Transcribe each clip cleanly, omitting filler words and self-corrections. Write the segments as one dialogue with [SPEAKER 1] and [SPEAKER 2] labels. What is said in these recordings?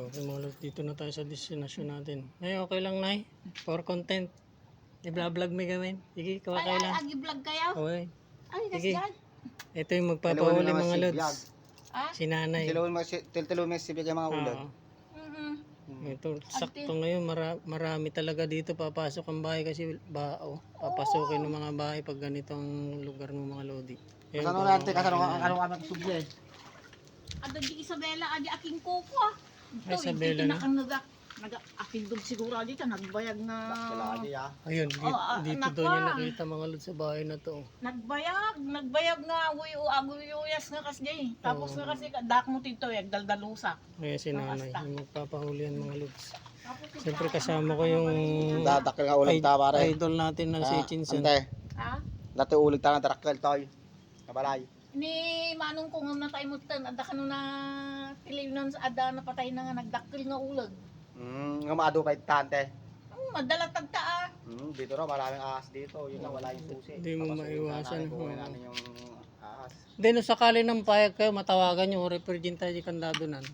[SPEAKER 1] Okay mga lods, dito na tayo sa destination natin. Ay, okay lang, Nay. For content. I-vlog may gawin. Sige, kawakay lang.
[SPEAKER 2] Ay, agi-vlog kayo?
[SPEAKER 1] Okay.
[SPEAKER 2] Ay,
[SPEAKER 1] Sige.
[SPEAKER 2] nasyan.
[SPEAKER 1] Ito yung magpapahuli
[SPEAKER 3] Dalawa na
[SPEAKER 1] mga
[SPEAKER 3] naman si
[SPEAKER 1] lods.
[SPEAKER 2] Ah?
[SPEAKER 1] Si Nanay.
[SPEAKER 3] Tiltilo may sibig yung mga ulan.
[SPEAKER 1] Ito, sakto ngayon, marami talaga dito papasok ang bahay kasi papasukin ng mga bahay pag ganitong lugar ng mga lodi. Ayun,
[SPEAKER 3] Kasano natin, kasano kami subli.
[SPEAKER 2] Ada di Isabela, adi aking kuko ah.
[SPEAKER 1] Ay, Isabela na.
[SPEAKER 2] Aking dog siguro dito, nagbayag na.
[SPEAKER 1] Ayun, dito daw niya nakita mga lods sa bahay na to.
[SPEAKER 2] Nagbayag nga, aguyuyas nga kasi. Tapos nga kasi, dak mo tito, daldalusak.
[SPEAKER 1] Kaya si Nanay, yung magpapahulihan mga lods. Siyempre kasama ko yung
[SPEAKER 3] Dadakil nga ulang ta pare.
[SPEAKER 1] idol natin na si Chinsen.
[SPEAKER 3] Ante,
[SPEAKER 2] Ha?
[SPEAKER 3] dati ulig ta na darakil toy. Kabalay.
[SPEAKER 2] Ni manong ko nga natay mo tan, ada ka na tilinan sa ada na patay na nga nagdakil nga ulag.
[SPEAKER 3] Nga maado kay tante.
[SPEAKER 2] Madala tagta ah.
[SPEAKER 3] Dito raw maraming ahas dito. Yun lang wala yung susi.
[SPEAKER 1] Hindi mo maiwasan.
[SPEAKER 3] Kukunin natin yung ahas.
[SPEAKER 1] Hindi, no, sakali ng payag kayo, matawagan nyo, refer dyan tayo di kandado nan.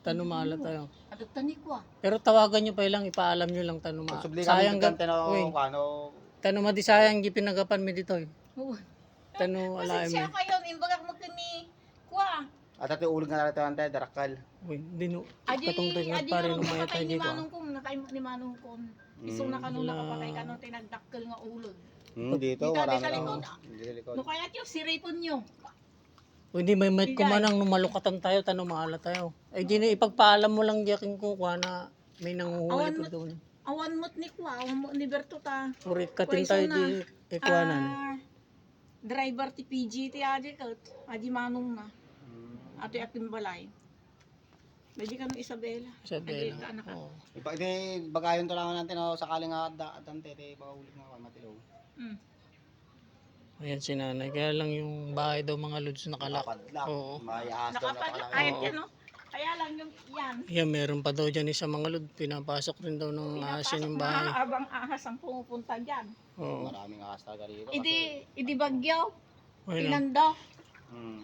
[SPEAKER 1] Tanumala tayo.
[SPEAKER 2] Adot tani ko ah.
[SPEAKER 1] Pero tawagan nyo pa lang, ipaalam nyo lang tanuma.
[SPEAKER 3] Subli
[SPEAKER 1] Sayang
[SPEAKER 3] kami tante
[SPEAKER 1] uy,
[SPEAKER 3] no ano.
[SPEAKER 1] tanuma di sayang di pinagapan mi dito.
[SPEAKER 2] Oo.
[SPEAKER 1] Tanu ala
[SPEAKER 2] Kasi
[SPEAKER 1] mi.
[SPEAKER 2] siya kayo, imbagak mo kini kuha.
[SPEAKER 3] At dati ulig na natin tante darakil.
[SPEAKER 1] Uy, di no.
[SPEAKER 2] Adi,
[SPEAKER 1] Katong nga
[SPEAKER 2] adi
[SPEAKER 1] pare
[SPEAKER 2] yung
[SPEAKER 1] nung maya
[SPEAKER 2] nakatay
[SPEAKER 1] tayo
[SPEAKER 2] ni
[SPEAKER 1] dito.
[SPEAKER 2] manong ko, natay ni manong ko. Iso na kanong nakapatay ka nung tinagdakkel nga ulog.
[SPEAKER 3] Dito
[SPEAKER 2] Dito,
[SPEAKER 3] marami.
[SPEAKER 2] sa likod.
[SPEAKER 3] Dito likod.
[SPEAKER 2] No kaya tiyo, siripon nyo.
[SPEAKER 1] Uy, di may mic ko manang numalukatan tayo, tanumala tayo. Ay di na ipagpaalam mo lang di aking kukuha na may nanguhuli po doon.
[SPEAKER 2] Awan mo't ni kuha, awan mo ni Berto ta.
[SPEAKER 1] Urit katin tayo di ikuanan.
[SPEAKER 2] Driver ti PG ti adi ka, adi manong na. Ato aking balay. Medyo ka nung Isabela.
[SPEAKER 1] Isabela.
[SPEAKER 2] Adi ka anak ka.
[SPEAKER 1] Oo.
[SPEAKER 3] Di bagayon to lang natin no sakali nga dante te paulig nga matilaw.
[SPEAKER 1] Ayan si Nanay. Kaya lang yung bahay daw mga lods nakalak.
[SPEAKER 3] Padlak.
[SPEAKER 1] Oo.
[SPEAKER 3] May ahas daw
[SPEAKER 2] Nakapadlak,
[SPEAKER 3] nakalaki.
[SPEAKER 2] ayat yan no. Kaya lang yung yan.
[SPEAKER 1] Yan, meron pa daw dyan isa mga lod. Pinapasok rin daw ng asin yung bahay.
[SPEAKER 2] Abang ahas ang pumupunta dyan.
[SPEAKER 1] Oo.
[SPEAKER 3] Maraming ahas talaga rito.
[SPEAKER 2] Idi bagyaw,
[SPEAKER 1] Ayun,
[SPEAKER 2] pinanda.
[SPEAKER 3] Hmm.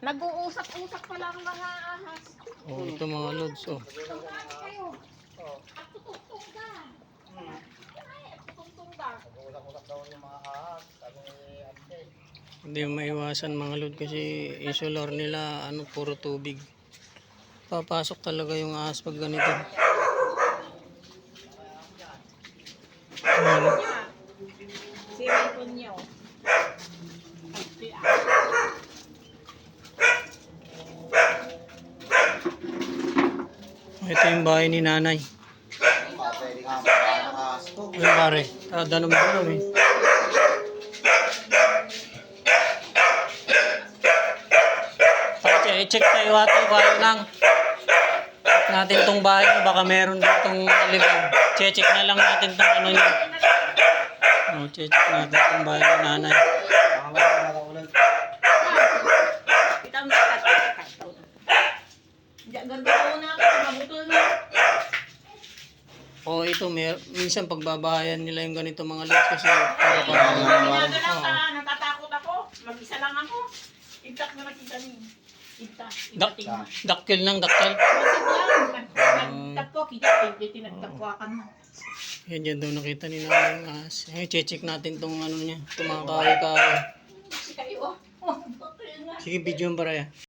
[SPEAKER 2] Nag-uusap-usap pa lang mga ahas.
[SPEAKER 1] oh, ito mga lods. Oh.
[SPEAKER 2] Tumali kayo. At tutugtog ka. Ay, at tutugtog ka.
[SPEAKER 3] Usap-usap daw yung mga ahas. Sabi ni ante.
[SPEAKER 1] Hindi maiwasan mga lod kasi insular nila ano puro tubig. Papasok talaga yung ahas pag ganito. Ayan.
[SPEAKER 2] Siripon niyo.
[SPEAKER 1] Ito yung bahay ni Nanay.
[SPEAKER 3] Pwede nga mga ahas to.
[SPEAKER 1] Ay pare, dalam-dalam eh. Pare, i-check tayo ato bahay lang. Check natin tong bahay, baka meron ditong aligaw. Check na lang natin tong ano niya. Oh, check natin tong bahay ni Nanay.
[SPEAKER 3] Mga ulan.
[SPEAKER 2] Kita mo ka. Diyan ganda na ako, mabutol na.
[SPEAKER 1] Oh, ito minsan pagbabahayan nila yung ganito mga lods kasi para
[SPEAKER 2] Ginagalang ka, natatakot ako. Mag-isa lang ako. Igtak na nakita niyo. Igtak.
[SPEAKER 1] Daktil ng daktil.
[SPEAKER 2] Nagtakpo, kita. Tinagtakwakan mo.
[SPEAKER 1] Yan dyan daw nakita ni Nanay yung ahas. Ay, check natin tong ano niya, itong mga kahoy-kahoy.
[SPEAKER 2] Kasi kayo, oh.
[SPEAKER 1] Sige, video yung para ya.